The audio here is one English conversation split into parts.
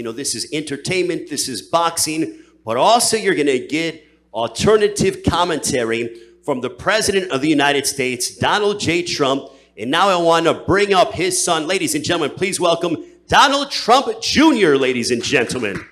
this is entertainment, this is boxing, but also you're going to get alternative commentary from the President of the United States, Donald J. Trump. And now I want to bring up his son. Ladies and gentlemen, please welcome Donald Trump Jr., ladies and gentlemen.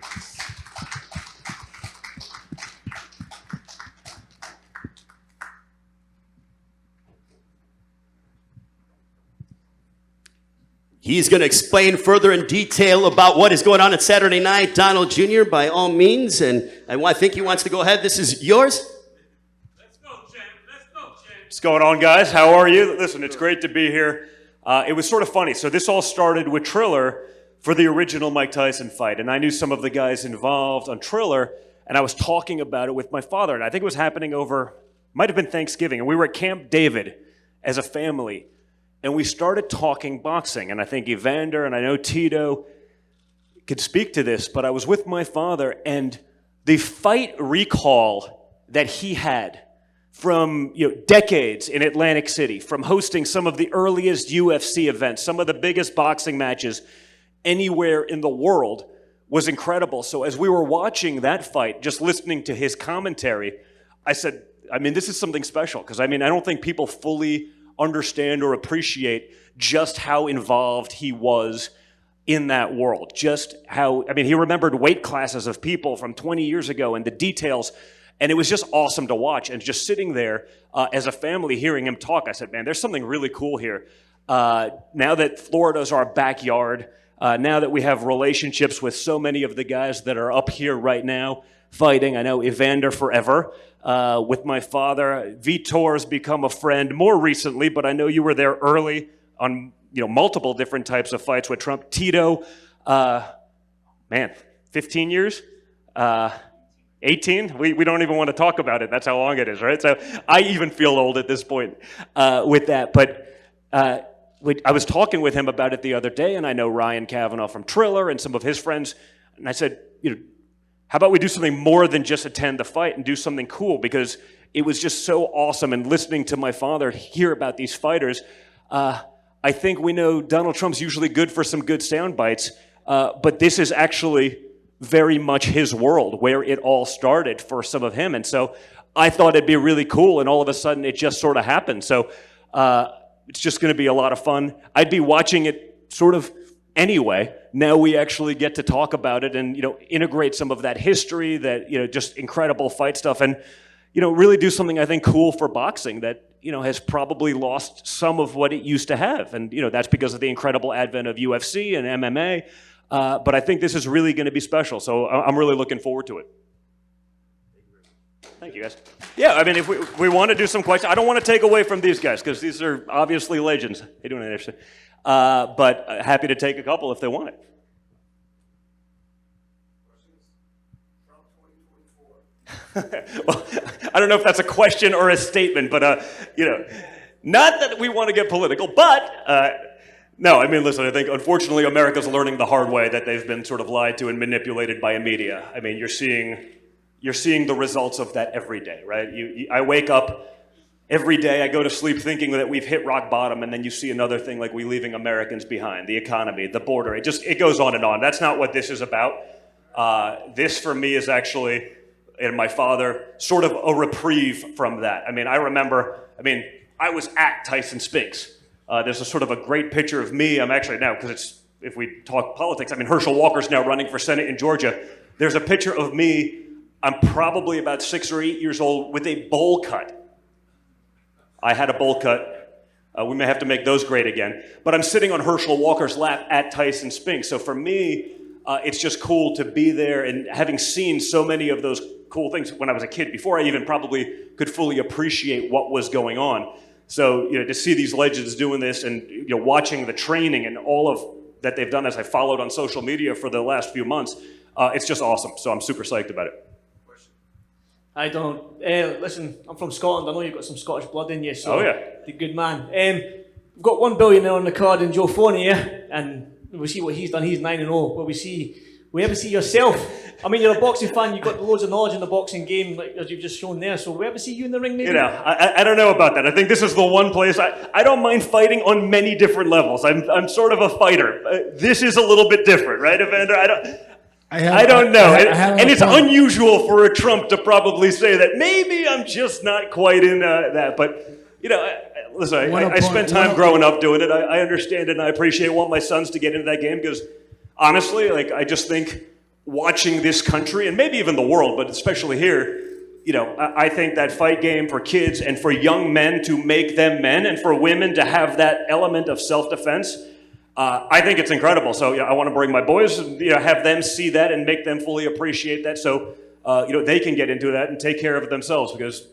He's going to explain further in detail about what is going on Saturday night. Donald Jr., by all means, and I think he wants to go ahead. This is yours. Let's go, champ. Let's go, champ. What's going on, guys? How are you? Listen, it's great to be here. It was sort of funny. So this all started with Triller for the original Mike Tyson fight, and I knew some of the guys involved on Triller, and I was talking about it with my father, and I think it was happening might have been Thanksgiving, and we were at Camp David as a family. And we started talking boxing, and I think Evander, and I know Tito could speak to this, but I was with my father, and the fight recall that he had from decades in Atlantic City, from hosting some of the earliest UFC events, some of the biggest boxing matches anywhere in the world, was incredible. So as we were watching that fight, just listening to his commentary, I said, this is something special, because I don't think people fully understand or appreciate just how involved he was in that world. Just how, he remembered weight classes of people from 20 years ago and the details, and it was just awesome to watch. And just sitting there as a family hearing him talk, I said, man, there's something really cool here. Now that Florida's our backyard, now that we have relationships with so many of the guys that are up here right now fighting, I know Evander forever, with my father. Vitor's become a friend more recently, but I know you were there early on, multiple different types of fights with Trump. Tito, 15 years? 18? We don't even want to talk about it. That's how long it is, right? So I even feel old at this point with that. But I was talking with him about it the other day, and I know Ryan Kavanaugh from Triller and some of his friends, and I said, how about we do something more than just attend the fight and do something cool? Because it was just so awesome. And listening to my father hear about these fighters, I think we know Donald Trump's usually good for some good sound bites, but this is actually very much his world, where it all started for some of him. And so I thought it'd be really cool, and all of a sudden it just sort of happened. So it's just going to be a lot of fun. I'd be watching it sort of anyway. Now we actually get to talk about it and, integrate some of that history, that, just incredible fight stuff, and, really do something I think cool for boxing that, has probably lost some of what it used to have. And, that's because of the incredible advent of UFC and MMA. But I think this is really going to be special. So I'm really looking forward to it. Thank you, guys. Yeah, if we want to do some questions, I don't want to take away from these guys because these are obviously legends. They doing it interesting. But happy to take a couple if they want it. Well, I don't know if that's a question or a statement, but not that we want to get political, but no. Listen. I think unfortunately America's learning the hard way that they've been sort of lied to and manipulated by media. You're seeing the results of that every day, right? I wake up. Every day I go to sleep thinking that we've hit rock bottom, and then you see another thing like we leaving Americans behind, the economy, the border. It goes on and on. That's not what this is about. This for me is actually, and my father, sort of a reprieve from that. I remember, I was at Tyson Spinks. There's a sort of a great picture of me. I'm actually now, because if we talk politics, Herschel Walker's now running for Senate in Georgia. There's a picture of me. I'm probably about 6 or 8 years old with a bowl cut. I had a bowl cut. We may have to make those great again. But I'm sitting on Herschel Walker's lap at Tyson Spinks. So for me, it's just cool to be there, and having seen so many of those cool things when I was a kid, before I even probably could fully appreciate what was going on. So to see these legends doing this, and watching the training and all of that they've done as I followed on social media for the last few months, it's just awesome. So I'm super psyched about it. I don't. Listen, I'm from Scotland. I know you've got some Scottish blood in you, so oh, yeah. The good man. We've got one billionaire on the card in Joe Fournier, and we see what he's done. He's 9-0. Will we ever see yourself? You're a boxing fan. You've got loads of knowledge in the boxing game, like as you've just shown there. So will we ever see you in the ring, maybe? I don't know about that. I think this is the one place I don't mind fighting on many different levels. I'm sort of a fighter. This is a little bit different, right, Evander? I don't know. And it's point. unusual for a Trump to probably say that. Maybe I'm just not quite in that. But, listen, I spent time growing up doing it. I understand it and I appreciate want my sons to get into that game because, honestly, I just think watching this country, and maybe even the world, but especially here, I think that fight game for kids and for young men to make them men and for women to have that element of self-defense, I think it's incredible. So I want to bring my boys, have them see that and make them fully appreciate that so, they can get into that and take care of themselves because,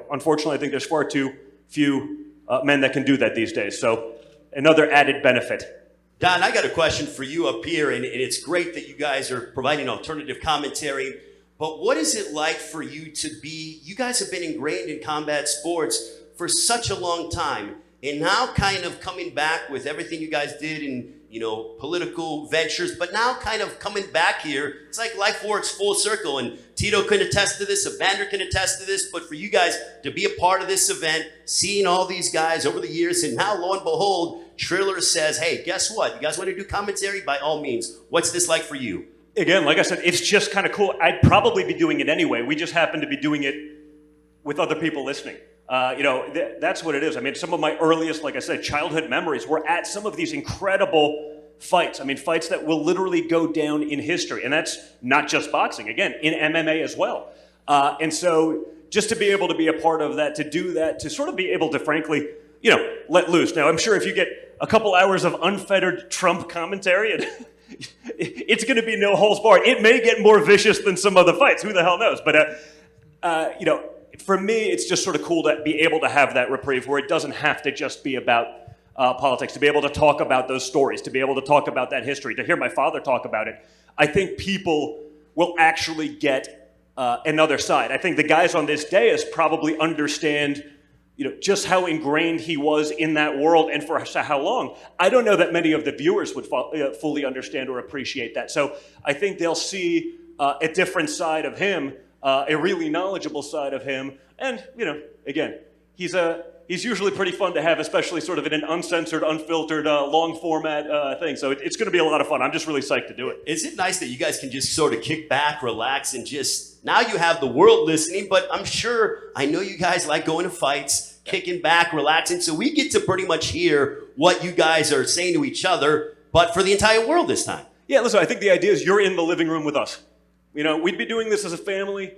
unfortunately, I think there's far too few men that can do that these days. So another added benefit. Don, I got a question for you up here, and it's great that you guys are providing alternative commentary. But what is it like for you to be, you guys have been ingrained in combat sports for such a long time, and now kind of coming back with everything you guys did in, political ventures, but now kind of coming back here, it's like life works full circle, and Tito can attest to this, Evander can attest to this, but for you guys to be a part of this event, seeing all these guys over the years, and now lo and behold, Triller says, hey, guess what? You guys want to do commentary? By all means. What's this like for you? Again, like I said, it's just kind of cool. I'd probably be doing it anyway. We just happen to be doing it with other people listening. That's what it is. I mean, some of my earliest, like I said, childhood memories were at some of these incredible fights. I mean, fights that will literally go down in history. And that's not just boxing. Again, in MMA as well. And so just to be able to be a part of that, to do that, to sort of be able to, frankly, let loose. Now, I'm sure if you get a couple hours of unfettered Trump commentary, it's going to be no holds barred. It may get more vicious than some other fights. Who the hell knows? But, for me, it's just sort of cool to be able to have that reprieve where it doesn't have to just be about politics, to be able to talk about those stories, to be able to talk about that history, to hear my father talk about it. I think people will actually get another side. I think the guys on this dais probably understand just how ingrained he was in that world and for how long. I don't know that many of the viewers would fully understand or appreciate that. So I think they'll see a different side of him, a really knowledgeable side of him. And, again, he's usually pretty fun to have, especially sort of in an uncensored, unfiltered, long format thing. So it's going to be a lot of fun. I'm just really psyched to do it. Is it nice that you guys can just sort of kick back, relax, and just, now you have the world listening, but I know you guys like going to fights, kicking back, relaxing, so we get to pretty much hear what you guys are saying to each other, but for the entire world this time. Yeah, listen, I think the idea is you're in the living room with us. We'd be doing this as a family,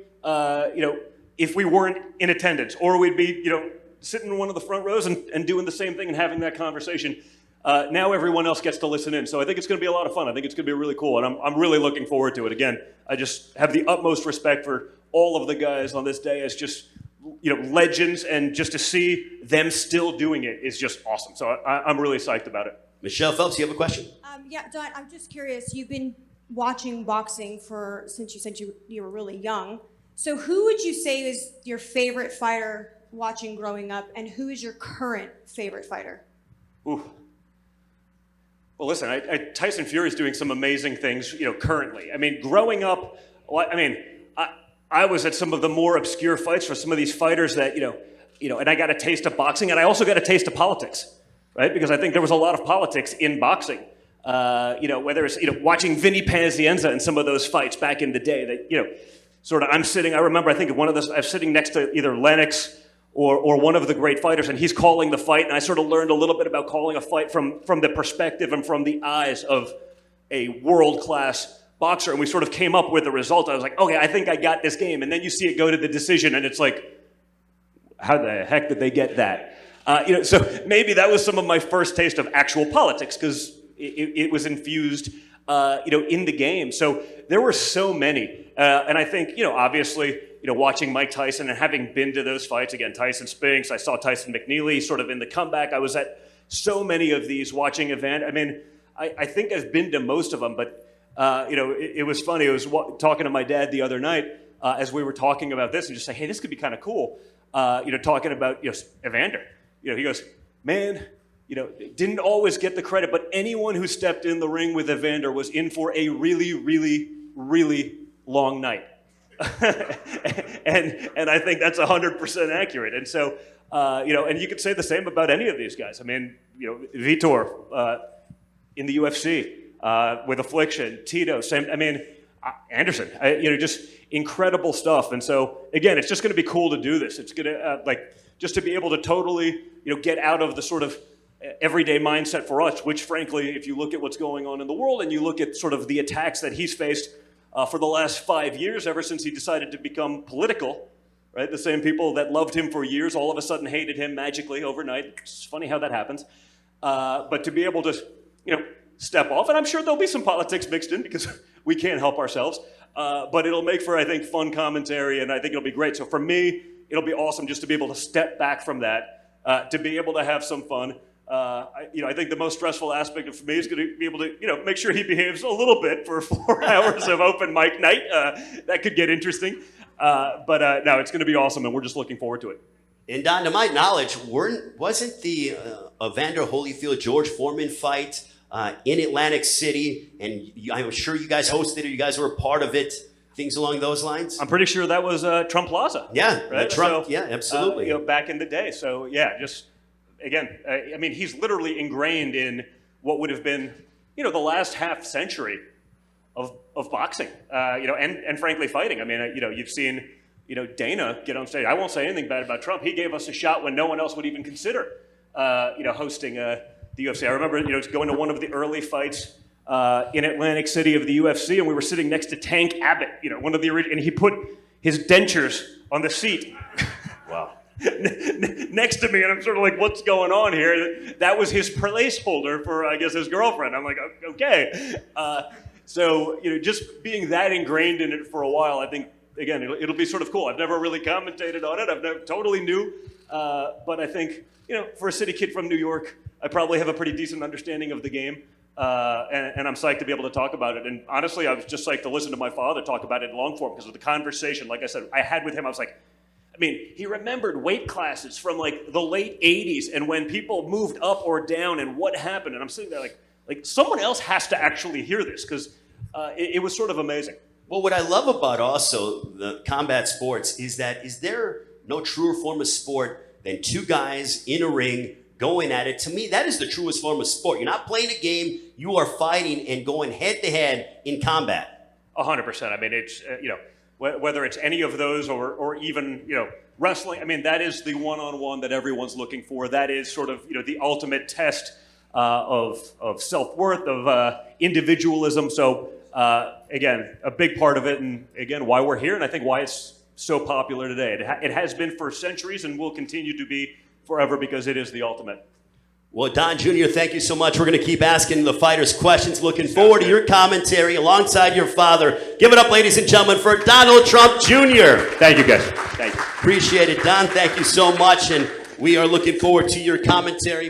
if we weren't in attendance, or we'd be, sitting in one of the front rows and doing the same thing and having that conversation. Now everyone else gets to listen in, so I think it's going to be a lot of fun. I think it's going to be really cool, and I'm really looking forward to it. Again, I just have the utmost respect for all of the guys on this day as just legends, and just to see them still doing it is just awesome. So I'm really psyched about it. Michelle Phelps, you have a question? Yeah, Don, I'm just curious. You've been watching boxing since you were really young. So who would you say is your favorite fighter watching growing up, and who is your current favorite fighter? Ooh. Well, listen, Tyson Fury is doing some amazing things, currently. I mean, growing up, I was at some of the more obscure fights for some of these fighters that, and I got a taste of boxing, and I also got a taste of politics, right? Because I think there was a lot of politics in boxing. Whether it's, watching Vinny Pazienza in some of those fights back in the day that, I remember, I think one of those, I was sitting next to either Lennox or one of the great fighters, and he's calling the fight, and I sort of learned a little bit about calling a fight from the perspective and from the eyes of a world-class boxer, and we sort of came up with a result. I was like, okay, I think I got this game. And then you see it go to the decision, and it's like, how the heck did they get that? So maybe that was some of my first taste of actual politics, because it was infused, in the game. So there were so many. And I think, obviously, watching Mike Tyson and having been to those fights, again, Tyson Spinks, I saw Tyson McNeely sort of in the comeback. I was at so many of these watching Evander. I mean, I think I've been to most of them, but it was funny. I was talking to my dad the other night as we were talking about this, and just saying, hey, this could be kind of cool. Talking about Evander. He goes, man, didn't always get the credit, but anyone who stepped in the ring with Evander was in for a really, really, really long night. and I think that's 100% accurate. And so, and you could say the same about any of these guys. I mean, Vitor in the UFC. With Affliction, Tito, same. I mean, Anderson, just incredible stuff. And so again, it's just going to be cool to do this. It's going to just to be able to totally get out of the sort of everyday mindset for us, which frankly, if you look at what's going on in the world and you look at sort of the attacks that he's faced for the last 5 years, ever since he decided to become political, right? The same people that loved him for years all of a sudden hated him magically overnight. It's funny how that happens. But to be able to, step off, and I'm sure there'll be some politics mixed in because we can't help ourselves, but it'll make for, I think, fun commentary, and I think it'll be great. So for me, it'll be awesome just to be able to step back from that, to be able to have some fun. I think the most stressful aspect of for me is going to be able to, make sure he behaves a little bit for 4 hours of open mic night. That could get interesting, but no, it's going to be awesome, and we're just looking forward to it. And Don, to my knowledge, wasn't the Evander Holyfield George Foreman fight in Atlantic City? And I'm sure you guys hosted it. You guys were a part of it. Things along those lines. I'm pretty sure that was Trump Plaza. Yeah, right. Trump. So, yeah, absolutely. Back in the day. So yeah, just again, I mean, he's literally ingrained in what would have been, the last half century of boxing. And frankly, fighting. I mean, you've seen. Dana get on stage. I won't say anything bad about Trump. He gave us a shot when no one else would even consider, hosting the UFC. I remember, going to one of the early fights in Atlantic City of the UFC, and we were sitting next to Tank Abbott, one of the original, and he put his dentures on the seat. Wow. Next to me, and I'm sort of like, what's going on here? That was his placeholder for, I guess, his girlfriend. I'm like, okay. So, just being that ingrained in it for a while, I think, again, it'll be sort of cool. I've never really commentated on it. I've never totally new, but I think for a city kid from New York, I probably have a pretty decent understanding of the game, and I'm psyched to be able to talk about it. And honestly, I was just psyched to listen to my father talk about it in long form because of the conversation. Like I said, I had with him. I was like, he remembered weight classes from like the late '80s and when people moved up or down and what happened. And I'm sitting there like someone else has to actually hear this because it was sort of amazing. Well, what I love about also the combat sports is there no truer form of sport than two guys in a ring going at it? To me, that is the truest form of sport. You're not playing a game, you are fighting and going head to head in combat. 100%. I mean, it's, whether it's any of those or even, wrestling, I mean, that is the one-on-one that everyone's looking for. That is sort of, the ultimate test of self-worth, of individualism. So, again, a big part of it, and again, why we're here, and I think why it's so popular today. It has been for centuries and will continue to be forever because it is the ultimate. Well, Don Jr., thank you so much. We're going to keep asking the fighters questions. Looking forward to your commentary alongside your father. Give it up, ladies and gentlemen, for Donald Trump Jr. Thank you, guys. Thank you. Appreciate it, Don. Thank you so much, and we are looking forward to your commentary.